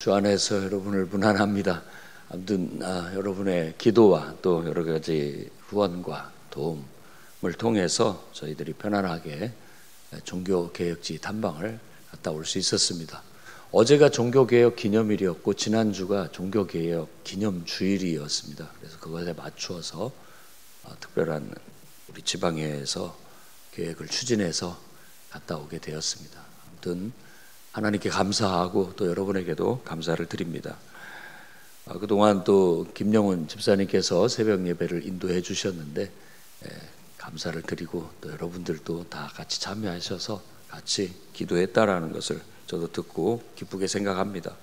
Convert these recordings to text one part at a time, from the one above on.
주 안에서 여러분을 문안합니다. 아무튼 여러분의 기도와 또 여러 가지 후원과 도움을 통해서 저희들이 편안하게 종교개혁지 탐방을 갔다 올 수 있었습니다. 어제가 종교개혁 기념일이었고 지난주가 종교개혁 기념주일이었습니다. 그래서 그것에 맞추어서 특별한 우리 지방에서 계획을 추진해서 갔다 오게 되었습니다. 아무튼 하나님께 감사하고 또 여러분에게도 감사를 드립니다. 그동안 또 김영훈 집사님께서 새벽 예배를 인도해 주셨는데 감사를 드리고 또 여러분들도 다 같이 참여하셔서 같이 기도했다라는 것을 저도 듣고 기쁘게 생각합니다.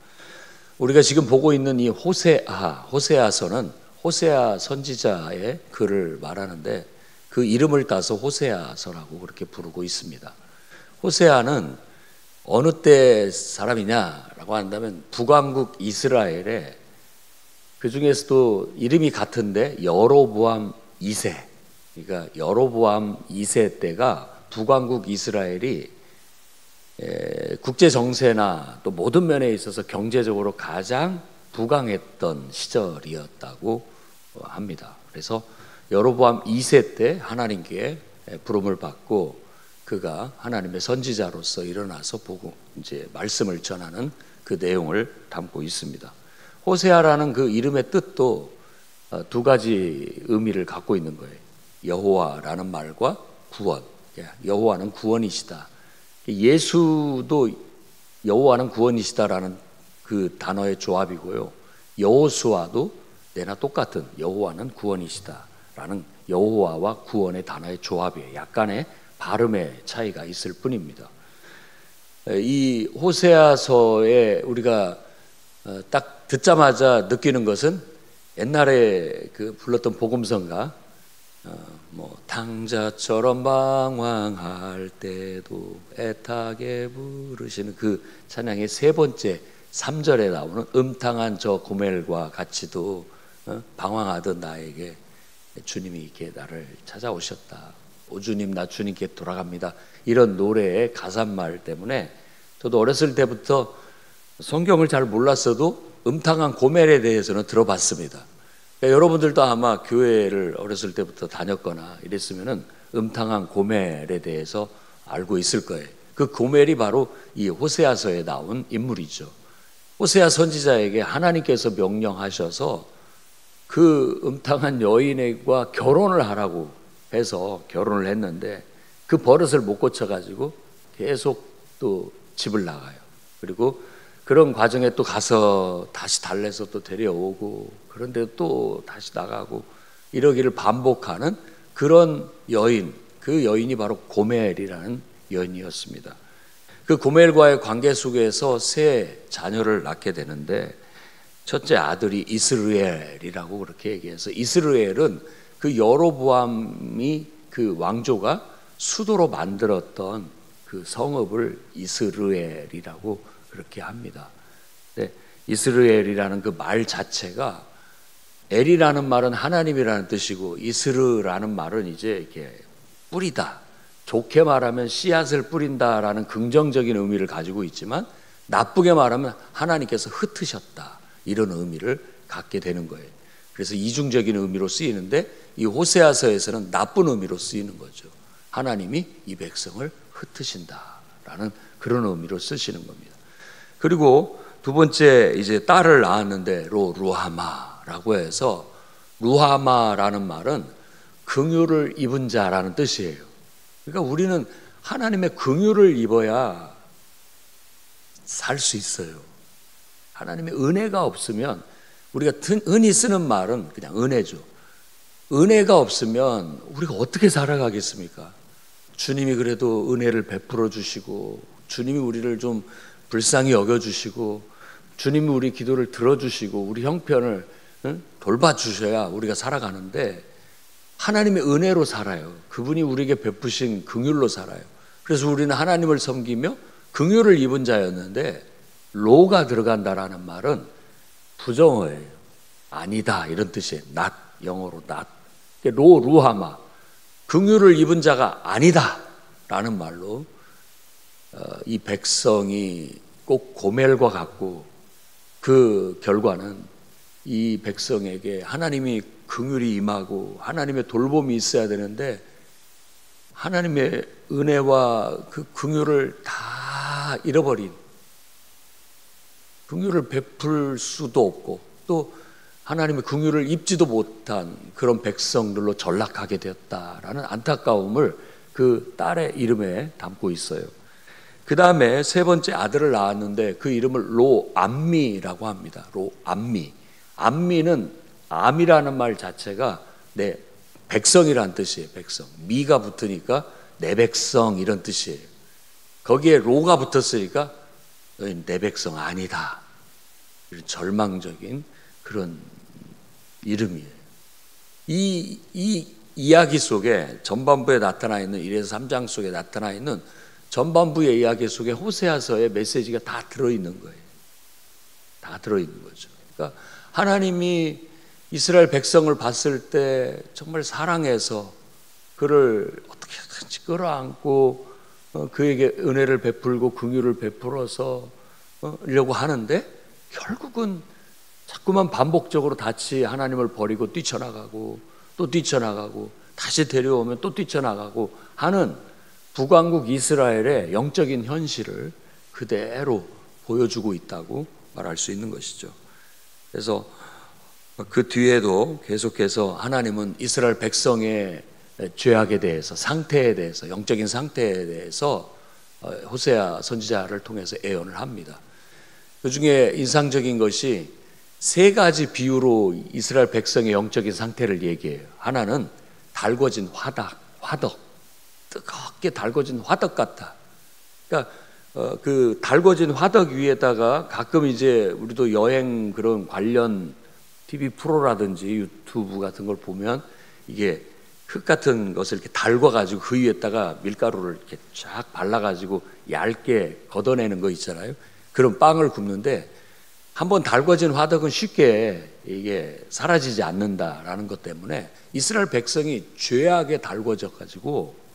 우리가 지금 보고 있는 이 호세아서는 호세아 선지자의 글을 말하는데 그 이름을 따서 호세아서라고 그렇게 부르고 있습니다. 호세아는 어느 때 사람이냐라고 한다면 북왕국 이스라엘에 그 중에서도 이름이 같은데 여로보암 2세, 그러니까 여로보암 2세 때가 북왕국 이스라엘이 국제 정세나 또 모든 면에 있어서 경제적으로 가장 부강했던 시절이었다고 합니다. 그래서 여로보암 2세 때 하나님께 부름을 받고 그가 하나님의 선지자로서 일어나서 보고 이제 말씀을 전하는 그 내용을 담고 있습니다. 호세아라는 그 이름의 뜻도 두 가지 의미를 갖고 있는 거예요. 여호와라는 말과 구원. 여호와는 구원이시다. 예수도 여호와는 구원이시다라는 그 단어의 조합이고요. 여호수아도 내나 똑같은 여호와는 구원이시다라는 여호와와 구원의 단어의 조합이에요. 약간의 발음의 차이가 있을 뿐입니다. 이 호세아서에 우리가 딱 듣자마자 느끼는 것은 옛날에 그 불렀던 복음성가 탕자처럼 방황할 때도 애타게 부르시는 그 찬양의 세 번째 3절에 나오는 음탕한 저 고멜과 같이도 방황하던 나에게 주님이 이렇게 나를 찾아오셨다. 오 주님 나 주님께 돌아갑니다. 이런 노래의 가사말 때문에 저도 어렸을 때부터 성경을 잘 몰랐어도 음탕한 고멜에 대해서는 들어봤습니다. 그러니까 여러분들도 아마 교회를 어렸을 때부터 다녔거나 이랬으면은 음탕한 고멜에 대해서 알고 있을 거예요. 그 고멜이 바로 이 호세아서에 나온 인물이죠. 호세아 선지자에게 하나님께서 명령하셔서 그 음탕한 여인과 결혼을 하라고 해서 결혼을 했는데 그 버릇을 못 고쳐가지고 계속 또 집을 나가요. 그리고 그런 과정에 또 가서 다시 달래서 또 데려오고 그런데 또 다시 나가고 이러기를 반복하는 그런 여인, 그 여인이 바로 고멜이라는 여인이었습니다. 그 고멜과의 관계 속에서 세 자녀를 낳게 되는데 첫째 아들이 이스르엘이라고 그렇게 얘기해서 이스르엘은 그 여로보암이 그 왕조가 수도로 만들었던 그 성읍을 이스르엘이라고 그렇게 합니다. 네, 이스르엘이라는 그 말 자체가 엘이라는 말은 하나님이라는 뜻이고 이스르라는 말은 이제 이렇게 뿌리다. 좋게 말하면 씨앗을 뿌린다라는 긍정적인 의미를 가지고 있지만 나쁘게 말하면 하나님께서 흩으셨다. 이런 의미를 갖게 되는 거예요. 그래서 이중적인 의미로 쓰이는데 이 호세아서에서는 나쁜 의미로 쓰이는 거죠. 하나님이 이 백성을 흩으신다라는 그런 의미로 쓰시는 겁니다. 그리고 두 번째 이제 딸을 낳았는데 루하마라고 해서 루하마라는 말은 긍휼을 입은 자라는 뜻이에요. 그러니까 우리는 하나님의 긍휼을 입어야 살 수 있어요. 하나님의 은혜가 없으면 우리가 흔히 쓰는 말은 그냥 은혜죠. 은혜가 없으면 우리가 어떻게 살아가겠습니까? 주님이 그래도 은혜를 베풀어 주시고 주님이 우리를 좀 불쌍히 여겨주시고 주님이 우리 기도를 들어주시고 우리 형편을 돌봐주셔야 우리가 살아가는데 하나님의 은혜로 살아요. 그분이 우리에게 베푸신 긍휼로 살아요. 그래서 우리는 하나님을 섬기며 긍휼을 입은 자였는데 로가 들어간다라는 말은 부정어예요. 아니다 이런 뜻이에요. not, 영어로 not. 루하마 긍휼을 입은 자가 아니다 라는 말로 이 백성이 꼭 고멜과 같고 그 결과는 이 백성에게 하나님이 긍휼이 임하고 하나님의 돌봄이 있어야 되는데 하나님의 은혜와 그 긍휼을 다 잃어버린, 긍휼을 베풀 수도 없고 또 하나님의 긍휼을 입지도 못한 그런 백성들로 전락하게 되었다라는 안타까움을 그 딸의 이름에 담고 있어요. 그 다음에 세 번째 아들을 낳았는데 그 이름을 로암미라고 합니다. 로암미. 암미는 암이라는 말 자체가 내 백성이란 뜻이에요. 백성. 미가 붙으니까 내 백성 이런 뜻이에요. 거기에 로가 붙었으니까 너희 내 백성 아니다. 이런 절망적인 그런 이름이에요. 이 이야기 속에 전반부에 나타나 있는 1에서 3장 속에 나타나 있는 전반부의 이야기 속에 호세아서의 메시지가 다 들어있는 거예요. 다 들어있는 거죠. 그러니까 하나님이 이스라엘 백성을 봤을 때 정말 사랑해서 그를 어떻게든지 끌어안고 그에게 은혜를 베풀고 긍휼을 베풀어서 려고 하는데 결국은 자꾸만 반복적으로 다시 하나님을 버리고 뛰쳐나가고 또 뛰쳐나가고 다시 데려오면 또 뛰쳐나가고 하는 북왕국 이스라엘의 영적인 현실을 그대로 보여주고 있다고 말할 수 있는 것이죠. 그래서 그 뒤에도 계속해서 하나님은 이스라엘 백성의 죄악에 대해서, 상태에 대해서, 영적인 상태에 대해서 호세아 선지자를 통해서 예언을 합니다. 그 중에 인상적인 것이 세 가지 비유로 이스라엘 백성의 영적인 상태를 얘기해요. 하나는 달궈진 화덕, 뜨겁게 달궈진 화덕 같다. 그러니까 그 달궈진 화덕 위에다가 가끔 이제 우리도 여행 그런 관련 TV 프로라든지 유튜브 같은 걸 보면 이게 흙 같은 것을 이렇게 달궈가지고 그 위에다가 밀가루를 이렇게 쫙 발라가지고 얇게 걷어내는 거 있잖아요. 그런 빵을 굽는데 한번 달궈진 화덕은 쉽게 이게 사라지지 않는다라는 것 때문에 이스라엘 백성이 죄악에 달궈져가지고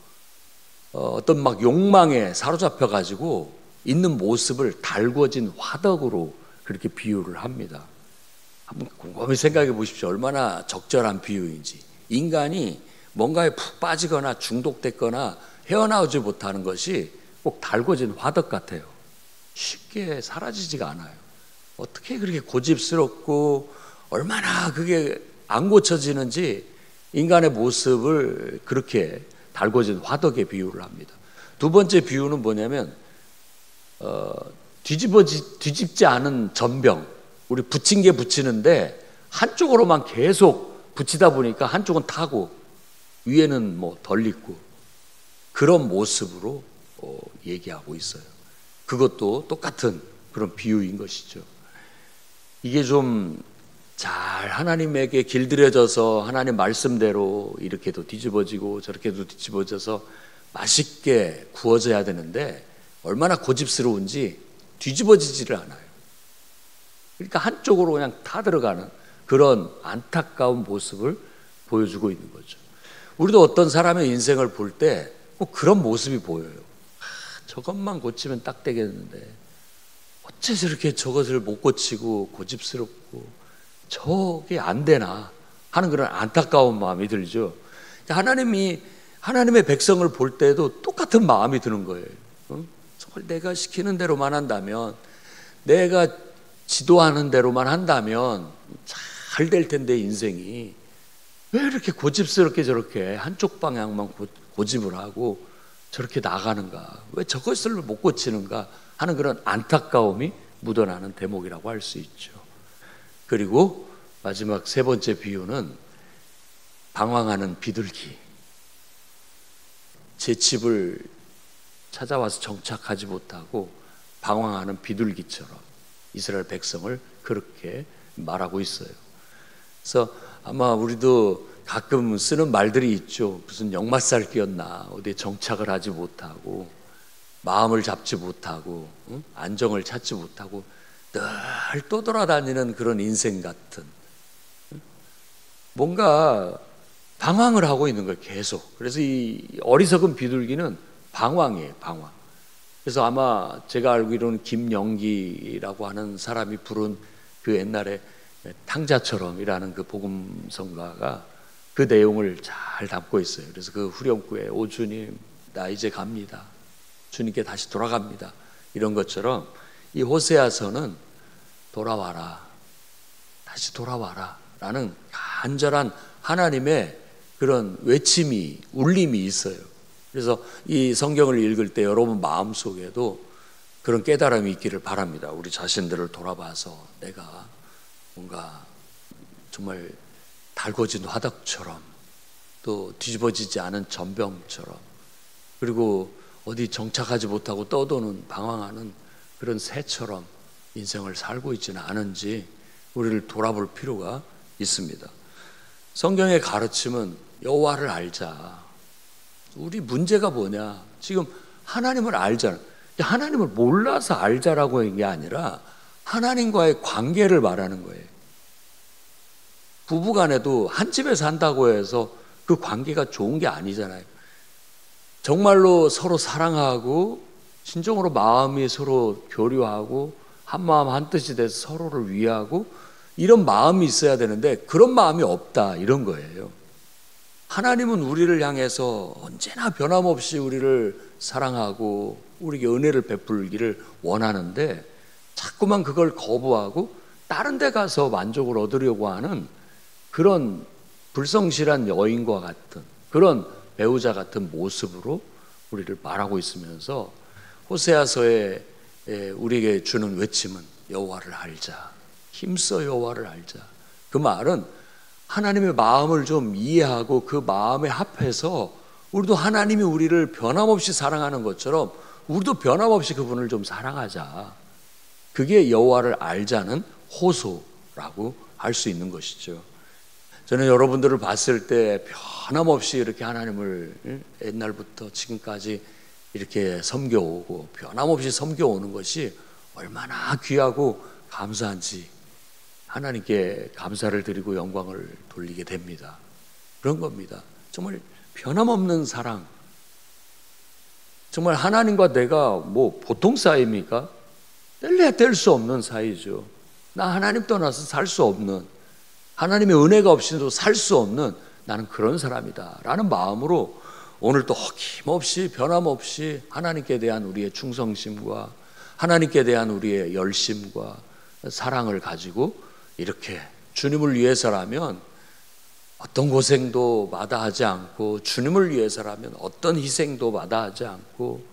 어떤 막 욕망에 사로잡혀가지고 있는 모습을 달궈진 화덕으로 그렇게 비유를 합니다. 한번 곰곰이 생각해 보십시오. 얼마나 적절한 비유인지. 인간이 뭔가에 푹 빠지거나 중독됐거나 헤어나오지 못하는 것이 꼭 달궈진 화덕 같아요. 쉽게 사라지지가 않아요. 어떻게 그렇게 고집스럽고 얼마나 그게 안 고쳐지는지 인간의 모습을 그렇게 달궈진 화덕에 비유를 합니다. 두 번째 비유는 뭐냐면 뒤집지 않은 전병, 우리 붙인 게 붙이는데 한쪽으로만 계속 붙이다 보니까 한쪽은 타고 위에는 뭐 덜 익고 그런 모습으로 얘기하고 있어요. 그것도 똑같은 그런 비유인 것이죠. 이게 좀 잘 하나님에게 길들여져서 하나님 말씀대로 이렇게도 뒤집어지고 저렇게도 뒤집어져서 맛있게 구워져야 되는데 얼마나 고집스러운지 뒤집어지지를 않아요. 그러니까 한쪽으로 그냥 타 들어가는 그런 안타까운 모습을 보여주고 있는 거죠. 우리도 어떤 사람의 인생을 볼 때 꼭 그런 모습이 보여요. 저것만 고치면 딱 되겠는데 어째 저렇게 저것을 못 고치고 고집스럽고 저게 안 되나 하는 그런 안타까운 마음이 들죠. 하나님의 백성을 볼 때도 똑같은 마음이 드는 거예요. 정말 내가 시키는 대로만 한다면, 내가 지도하는 대로만 한다면 잘 될 텐데 인생이 왜 이렇게 고집스럽게 저렇게 한쪽 방향만 고집을 하고 저렇게 나가는가, 왜 저것을 못 고치는가 하는 그런 안타까움이 묻어나는 대목이라고 할 수 있죠. 그리고 마지막 세 번째 비유는 방황하는 비둘기. 제 집을 찾아와서 정착하지 못하고 방황하는 비둘기처럼 이스라엘 백성을 그렇게 말하고 있어요. 그래서 아마 우리도 가끔 쓰는 말들이 있죠. 무슨 역마살 끼었나, 어디에 정착을 하지 못하고 마음을 잡지 못하고 안정을 찾지 못하고 늘 떠돌아다니는 그런 인생 같은, 뭔가 방황을 하고 있는 거예요, 계속. 그래서 이 어리석은 비둘기는 방황이에요, 방황. 그래서 아마 제가 알기로는 김영기라고 하는 사람이 부른 그 옛날에 탕자처럼이라는 그 복음성가가 그 내용을 잘 담고 있어요. 그래서 그 후렴구에 오 주님 나 이제 갑니다. 주님께 다시 돌아갑니다. 이런 것처럼 이 호세아서는 돌아와라. 다시 돌아와라. 라는 간절한 하나님의 그런 외침이, 울림이 있어요. 그래서 이 성경을 읽을 때 여러분 마음속에도 그런 깨달음이 있기를 바랍니다. 우리 자신들을 돌아봐서 내가 뭔가 정말 달궈진 화덕처럼 또 뒤집어지지 않은 전병처럼 그리고 어디 정착하지 못하고 떠도는 방황하는 그런 새처럼 인생을 살고 있지는 않은지 우리를 돌아볼 필요가 있습니다. 성경의 가르침은 여호와를 알자. 우리 문제가 뭐냐? 지금 하나님을 알잖아. 하나님을 몰라서 알자라고 하는 게 아니라 하나님과의 관계를 말하는 거예요. 부부간에도 한 집에 산다고 해서 그 관계가 좋은 게 아니잖아요. 정말로 서로 사랑하고 진정으로 마음이 서로 교류하고 한 마음 한 뜻이 돼서 서로를 위하고 이런 마음이 있어야 되는데 그런 마음이 없다 이런 거예요. 하나님은 우리를 향해서 언제나 변함없이 우리를 사랑하고 우리에게 은혜를 베풀기를 원하는데 자꾸만 그걸 거부하고 다른 데 가서 만족을 얻으려고 하는 그런 불성실한 여인과 같은 그런 배우자 같은 모습으로 우리를 말하고 있으면서 호세아서에 우리에게 주는 외침은 여호와를 알자. 힘써 여호와를 알자. 그 말은 하나님의 마음을 좀 이해하고 그 마음에 합해서 우리도 하나님이 우리를 변함없이 사랑하는 것처럼 우리도 변함없이 그분을 좀 사랑하자. 그게 여호와를 알자는 호소라고 할 수 있는 것이죠. 저는 여러분들을 봤을 때 변함없이 이렇게 하나님을 옛날부터 지금까지 이렇게 섬겨오고 변함없이 섬겨오는 것이 얼마나 귀하고 감사한지 하나님께 감사를 드리고 영광을 돌리게 됩니다. 그런 겁니다. 정말 변함없는 사랑. 정말 하나님과 내가 뭐 보통 사이입니까? 뗄래야 뗄 수 없는 사이죠. 나 하나님 떠나서 살 수 없는, 하나님의 은혜가 없이도 살 수 없는 나는 그런 사람이다 라는 마음으로 오늘 또 어김없이 변함없이 하나님께 대한 우리의 충성심과 하나님께 대한 우리의 열심과 사랑을 가지고 이렇게 주님을 위해서라면 어떤 고생도 마다하지 않고 주님을 위해서라면 어떤 희생도 마다하지 않고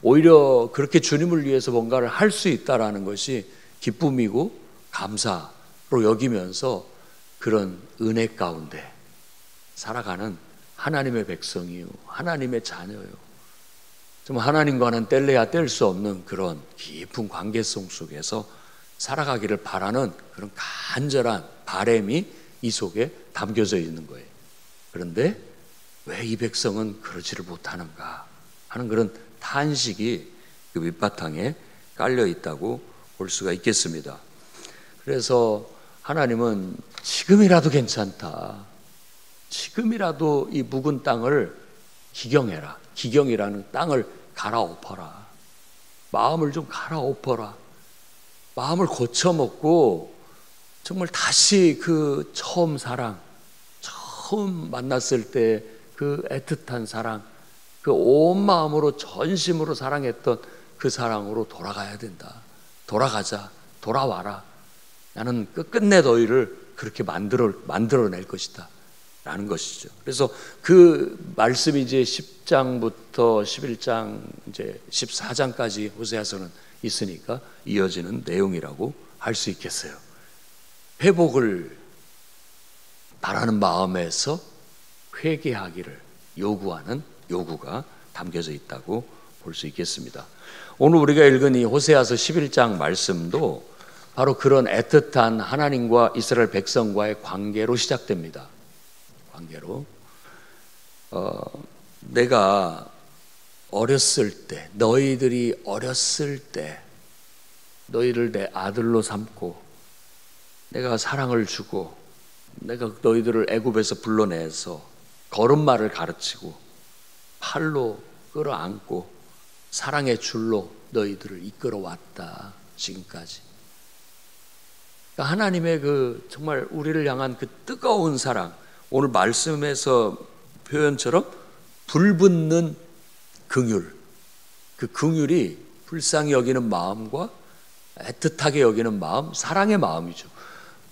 오히려 그렇게 주님을 위해서 뭔가를 할 수 있다라는 것이 기쁨이고 감사로 여기면서 그런 은혜 가운데 살아가는 하나님의 백성이요 하나님의 자녀요 정말 하나님과는 뗄래야 뗄 수 없는 그런 깊은 관계성 속에서 살아가기를 바라는 그런 간절한 바람이 이 속에 담겨져 있는 거예요. 그런데 왜 이 백성은 그러지를 못하는가 하는 그런 탄식이 그 밑바탕에 깔려 있다고 볼 수가 있겠습니다. 그래서 하나님은 지금이라도 괜찮다. 지금이라도 이 묵은 땅을 기경해라. 기경이라는 땅을 갈아엎어라. 마음을 좀 갈아엎어라. 마음을 고쳐먹고 정말 다시 그 처음 사랑, 처음 만났을 때 그 애틋한 사랑, 그 온 마음으로 전심으로 사랑했던 그 사랑으로 돌아가야 된다. 돌아가자. 돌아와라. 나는 끝끝내 너희를 그렇게 만들어낼 것이다. 라는 것이죠. 그래서 그 말씀이 이제 10장부터 11장, 이제 14장까지 호세아서는 있으니까 이어지는 내용이라고 할 수 있겠어요. 회복을 바라는 마음에서 회개하기를 요구하는 요구가 담겨져 있다고 볼 수 있겠습니다. 오늘 우리가 읽은 이 호세아서 11장 말씀도 바로 그런 애틋한 하나님과 이스라엘 백성과의 관계로 시작됩니다. 관계로 내가 어렸을 때, 너희들이 어렸을 때 너희를 내 아들로 삼고 내가 사랑을 주고 내가 너희들을 애굽에서 불러내서 걸음마를 가르치고 팔로 끌어안고 사랑의 줄로 너희들을 이끌어왔다. 지금까지 그러니까 하나님의 그 정말 우리를 향한 그 뜨거운 사랑, 오늘 말씀에서 표현처럼 불붙는 긍휼, 그 긍휼이 불쌍히 여기는 마음과 애틋하게 여기는 마음, 사랑의 마음이죠.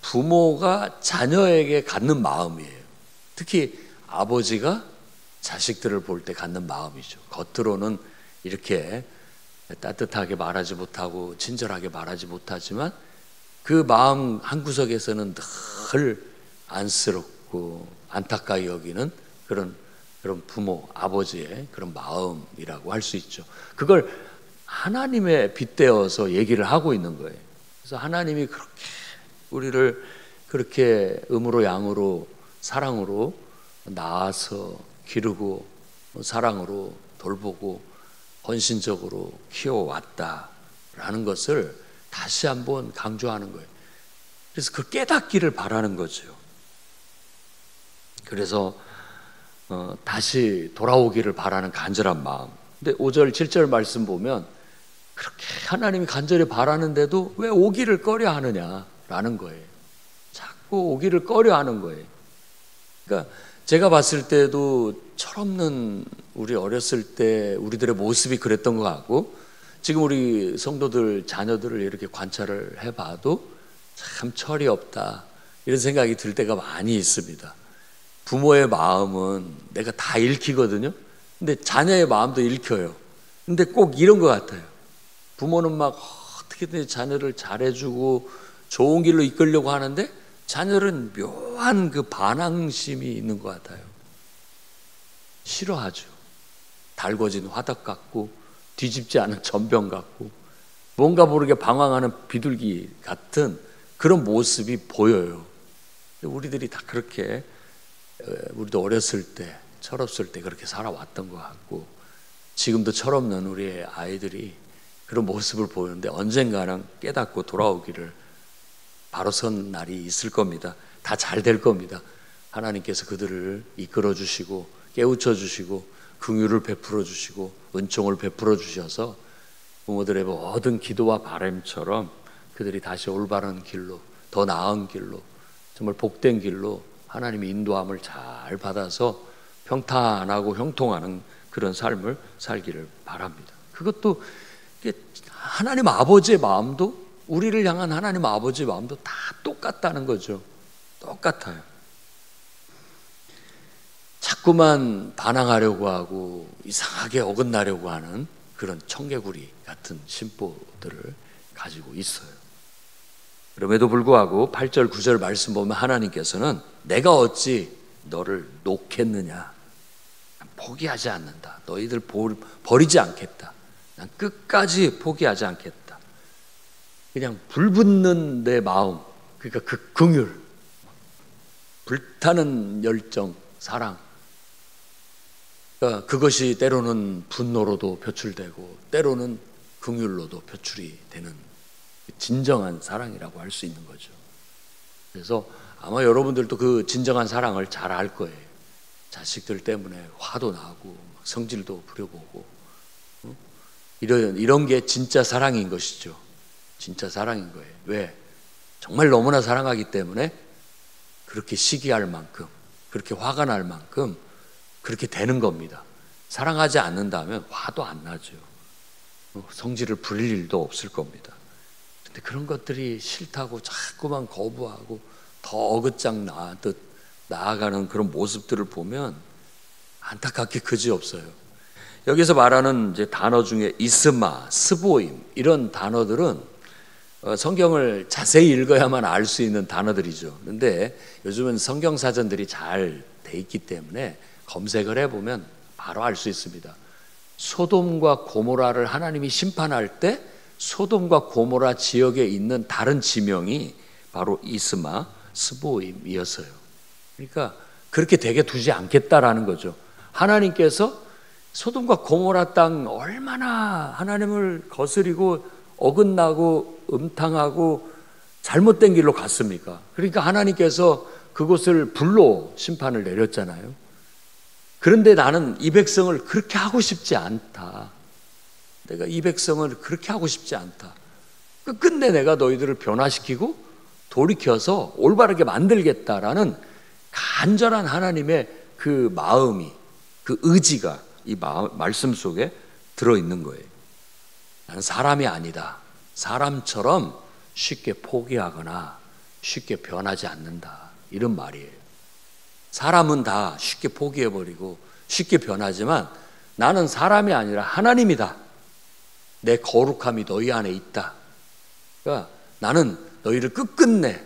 부모가 자녀에게 갖는 마음이에요. 특히 아버지가 자식들을 볼 때 갖는 마음이죠. 겉으로는 이렇게 따뜻하게 말하지 못하고 친절하게 말하지 못하지만 그 마음 한구석에서는 늘 안쓰럽고 안타까이 여기는 그런 부모, 아버지의 그런 마음이라고 할 수 있죠. 그걸 하나님에 빗대어서 얘기를 하고 있는 거예요. 그래서 하나님이 그렇게 우리를 그렇게 음으로 양으로 사랑으로 낳아서 기르고 사랑으로 돌보고 헌신적으로 키워왔다라는 것을 다시 한번 강조하는 거예요. 그래서 그 깨닫기를 바라는 거죠. 그래서 다시 돌아오기를 바라는 간절한 마음. 근데 5절 7절 말씀 보면 그렇게 하나님이 간절히 바라는데도 왜 오기를 꺼려 하느냐라는 거예요. 자꾸 오기를 꺼려 하는 거예요. 그러니까 제가 봤을 때도 철없는 우리 어렸을 때 우리들의 모습이 그랬던 것 같고, 지금 우리 성도들 자녀들을 이렇게 관찰을 해봐도 참 철이 없다 이런 생각이 들 때가 많이 있습니다. 부모의 마음은 내가 다 읽히거든요. 근데 자녀의 마음도 읽혀요. 근데 꼭 이런 것 같아요. 부모는 막 어떻게든 자녀를 잘해주고 좋은 길로 이끌려고 하는데 자녀는 묘한 그 반항심이 있는 것 같아요. 싫어하죠. 달궈진 화덕 같고 뒤집지 않은 전병 같고 뭔가 모르게 방황하는 비둘기 같은 그런 모습이 보여요. 우리들이 다 그렇게 우리도 어렸을 때 철없을 때 그렇게 살아왔던 것 같고 지금도 철없는 우리의 아이들이 그런 모습을 보이는데 언젠가는 깨닫고 돌아오기를 바로 선 날이 있을 겁니다. 다 잘 될 겁니다. 하나님께서 그들을 이끌어 주시고 깨우쳐 주시고 긍휼을 베풀어 주시고 은총을 베풀어 주셔서 부모들의 모든 기도와 바람처럼 그들이 다시 올바른 길로 더 나은 길로 정말 복된 길로 하나님의 인도함을 잘 받아서 평탄하고 형통하는 그런 삶을 살기를 바랍니다. 그것도 하나님 아버지의 마음도 우리를 향한 하나님 아버지의 마음도 다 똑같다는 거죠. 똑같아요. 자꾸만 반항하려고 하고 이상하게 어긋나려고 하는 그런 청개구리 같은 심보들을 가지고 있어요. 그럼에도 불구하고 8절 9절 말씀 보면 하나님께서는 내가 어찌 너를 놓겠느냐, 포기하지 않는다. 너희들 버리지 않겠다. 난 끝까지 포기하지 않겠다. 그냥 불붙는 내 마음, 그러니까 그 긍휼, 불타는 열정, 사랑, 그러니까 그것이 때로는 분노로도 표출되고 때로는 긍휼로도 표출이 되는 진정한 사랑이라고 할 수 있는 거죠. 그래서 아마 여러분들도 그 진정한 사랑을 잘 알 거예요. 자식들 때문에 화도 나고 성질도 부려보고 이런 게 진짜 사랑인 것이죠. 진짜 사랑인 거예요. 왜? 정말 너무나 사랑하기 때문에 그렇게 시기할 만큼, 그렇게 화가 날 만큼 그렇게 되는 겁니다. 사랑하지 않는다면 화도 안 나죠. 성질을 부릴 일도 없을 겁니다. 근데 그런 것들이 싫다고 자꾸만 거부하고 더 어긋장 나아가는 그런 모습들을 보면 안타깝게 그지없어요. 여기서 말하는 이제 단어 중에 이스마, 스보임 이런 단어들은 성경을 자세히 읽어야만 알 수 있는 단어들이죠. 그런데 요즘은 성경 사전들이 잘 돼 있기 때문에 검색을 해보면 바로 알 수 있습니다. 소돔과 고모라를 하나님이 심판할 때 소돔과 고모라 지역에 있는 다른 지명이 바로 이스마, 스보임이었어요. 그러니까 그렇게 되게 두지 않겠다라는 거죠. 하나님께서 소돔과 고모라 땅 얼마나 하나님을 거스리고 어긋나고 음탕하고 잘못된 길로 갔습니까? 그러니까 하나님께서 그곳을 불로 심판을 내렸잖아요. 그런데 나는 이 백성을 그렇게 하고 싶지 않다. 내가 이 백성을 그렇게 하고 싶지 않다. 끝내 내가 너희들을 변화시키고 돌이켜서 올바르게 만들겠다라는 간절한 하나님의 그 마음이, 그 의지가 이 말씀 속에 들어있는 거예요. 나는 사람이 아니다. 사람처럼 쉽게 포기하거나 쉽게 변하지 않는다. 이런 말이에요. 사람은 다 쉽게 포기해버리고 쉽게 변하지만 나는 사람이 아니라 하나님이다. 내 거룩함이 너희 안에 있다. 그러니까 나는 너희를 끝끝내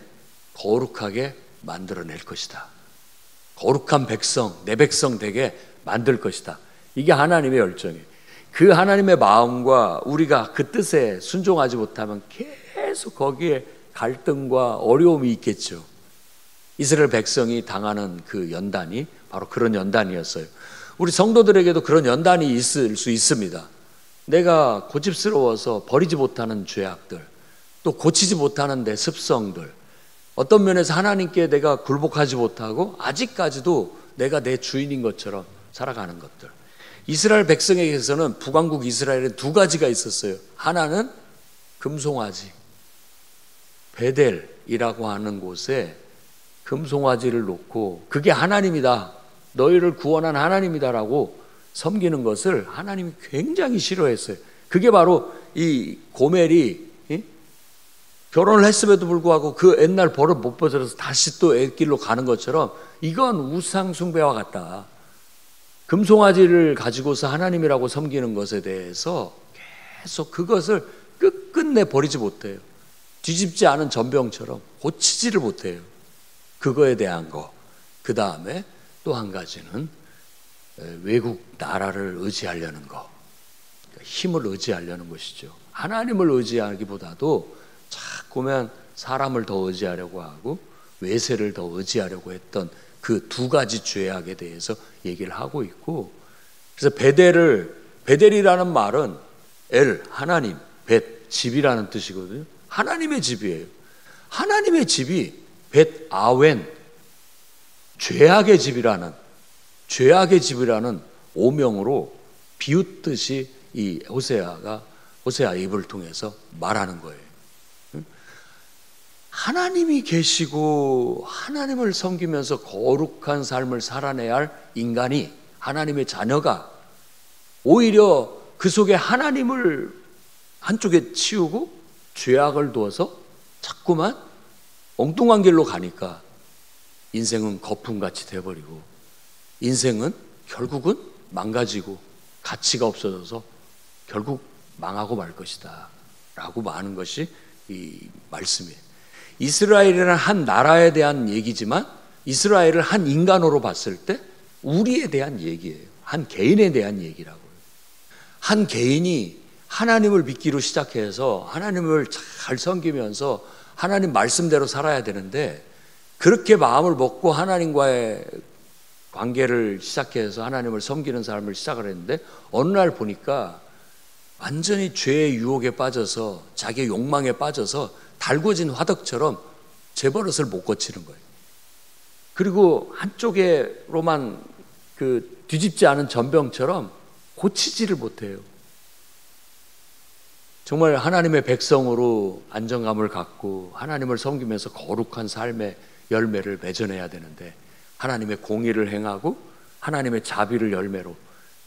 거룩하게 만들어낼 것이다. 거룩한 백성, 내 백성 되게 만들 것이다. 이게 하나님의 열정이에요. 그 하나님의 마음과 우리가 그 뜻에 순종하지 못하면 계속 거기에 갈등과 어려움이 있겠죠. 이스라엘 백성이 당하는 그 연단이 바로 그런 연단이었어요. 우리 성도들에게도 그런 연단이 있을 수 있습니다. 내가 고집스러워서 버리지 못하는 죄악들, 또 고치지 못하는 내 습성들, 어떤 면에서 하나님께 내가 굴복하지 못하고 아직까지도 내가 내 주인인 것처럼 살아가는 것들. 이스라엘 백성에게서는 북왕국 이스라엘에 두 가지가 있었어요. 하나는 금송아지, 베델이라고 하는 곳에 금송아지를 놓고 그게 하나님이다, 너희를 구원한 하나님이다라고 섬기는 것을 하나님이 굉장히 싫어했어요. 그게 바로 이 고멜이 결혼을 했음에도 불구하고 그 옛날 버릇 못 벗어서 다시 또 애 길로 가는 것처럼 이건 우상 숭배와 같다. 금송아지를 가지고서 하나님이라고 섬기는 것에 대해서 계속 그것을 끝끝내 버리지 못해요. 뒤집지 않은 전병처럼 고치지를 못해요. 그거에 대한 거. 그 다음에 또 한 가지는 외국 나라를 의지하려는 거. 힘을 의지하려는 것이죠. 하나님을 의지하기보다도 자꾸만 사람을 더 의지하려고 하고 외세를 더 의지하려고 했던 그 두 가지 죄악에 대해서 얘기를 하고 있고, 그래서 베델이라는 말은 하나님, 집이라는 뜻이거든요. 하나님의 집이에요. 하나님의 집이 아웬, 죄악의 집이라는 오명으로 비웃듯이 이 호세아 입을 통해서 말하는 거예요. 하나님이 계시고 하나님을 섬기면서 거룩한 삶을 살아내야 할 인간이, 하나님의 자녀가 오히려 그 속에 하나님을 한쪽에 치우고 죄악을 두어서 자꾸만 엉뚱한 길로 가니까 인생은 거품같이 돼버리고 인생은 결국은 망가지고 가치가 없어져서 결국 망하고 말 것이다 라고 말하는 것이 이 말씀이에요. 이스라엘이라는 한 나라에 대한 얘기지만 이스라엘을 한 인간으로 봤을 때 우리에 대한 얘기예요. 한 개인에 대한 얘기라고요. 한 개인이 하나님을 믿기로 시작해서 하나님을 잘 섬기면서 하나님 말씀대로 살아야 되는데, 그렇게 마음을 먹고 하나님과의 관계를 시작해서 하나님을 섬기는 삶을 시작을 했는데 어느 날 보니까 완전히 죄의 유혹에 빠져서 자기의 욕망에 빠져서 달궈진 화덕처럼 제 버릇을 못 고치는 거예요. 그리고 한쪽에로만 그 뒤집지 않은 전병처럼 고치지를 못해요. 정말 하나님의 백성으로 안정감을 갖고 하나님을 섬기면서 거룩한 삶의 열매를 맺어내야 되는데, 하나님의 공의를 행하고 하나님의 자비를 열매로,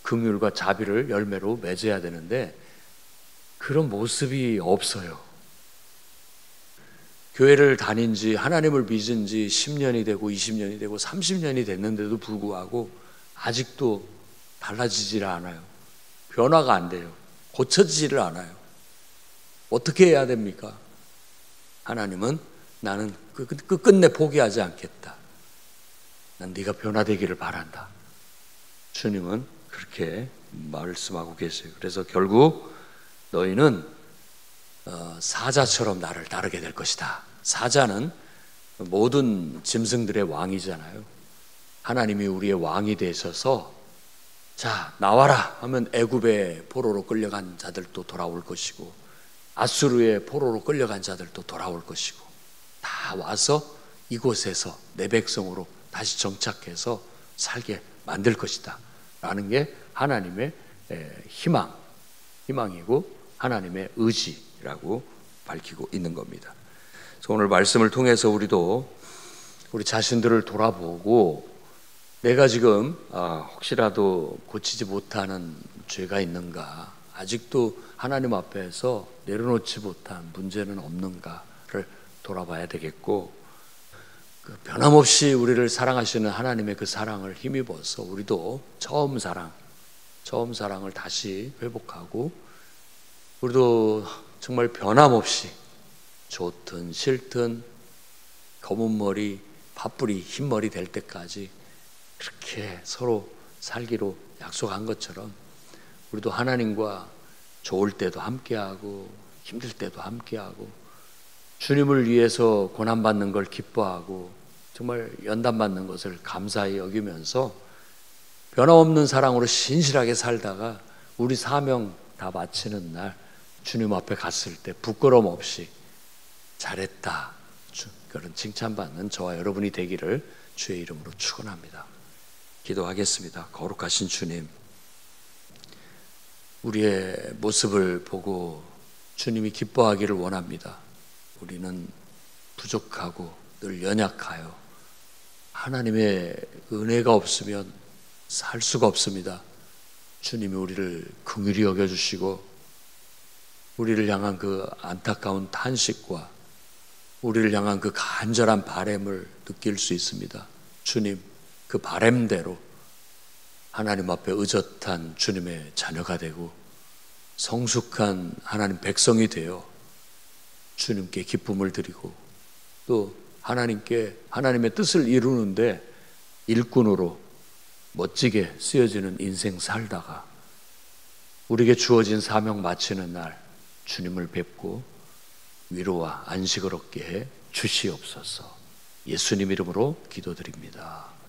긍휼과 자비를 열매로 맺어야 되는데 그런 모습이 없어요. 교회를 다닌 지, 하나님을 믿은 지 10년이 되고 20년이 되고 30년이 됐는데도 불구하고 아직도 달라지지를 않아요. 변화가 안 돼요. 고쳐지지를 않아요. 어떻게 해야 됩니까? 하나님은 나는 끝끝내 포기하지 않겠다. 난 네가 변화되기를 바란다. 주님은 그렇게 말씀하고 계세요. 그래서 결국 너희는 사자처럼 나를 따르게 될 것이다. 사자는 모든 짐승들의 왕이잖아요. 하나님이 우리의 왕이 되셔서 자 나와라 하면 애굽의 포로로 끌려간 자들도 돌아올 것이고 아수르의 포로로 끌려간 자들도 돌아올 것이고 다 와서 이곳에서 내 백성으로 다시 정착해서 살게 만들 것이다 라는 게 하나님의 희망이고 하나님의 의지라고 밝히고 있는 겁니다. 오늘 말씀을 통해서 우리도 우리 자신들을 돌아보고 내가 지금 혹시라도 고치지 못하는 죄가 있는가, 아직도 하나님 앞에서 내려놓지 못한 문제는 없는가를 돌아봐야 되겠고, 그 변함없이 우리를 사랑하시는 하나님의 그 사랑을 힘입어서 우리도 처음 사랑을 다시 회복하고, 우리도 정말 변함없이 좋든 싫든 검은 머리 팥뿌리 흰머리 될 때까지 그렇게 서로 살기로 약속한 것처럼 우리도 하나님과 좋을 때도 함께하고 힘들 때도 함께하고 주님을 위해서 고난받는 걸 기뻐하고 정말 연단받는 것을 감사히 여기면서 변함없는 사랑으로 신실하게 살다가 우리 사명 다 마치는 날 주님 앞에 갔을 때 부끄러움 없이 잘했다, 그런 칭찬받는 저와 여러분이 되기를 주의 이름으로 축원합니다. 기도하겠습니다. 거룩하신 주님, 우리의 모습을 보고 주님이 기뻐하기를 원합니다. 우리는 부족하고 늘 연약하여 하나님의 은혜가 없으면 살 수가 없습니다. 주님이 우리를 긍휼히 여겨주시고 우리를 향한 그 안타까운 탄식과 우리를 향한 그 간절한 바램을 느낄 수 있습니다. 주님, 그 바램대로 하나님 앞에 의젓한 주님의 자녀가 되고 성숙한 하나님 백성이 되어 주님께 기쁨을 드리고 또 하나님께 하나님의 뜻을 이루는데 일꾼으로 멋지게 쓰여지는 인생 살다가 우리에게 주어진 사명 마치는 날 주님을 뵙고 위로와 안식을 얻게 해 주시옵소서. 예수님 이름으로 기도드립니다.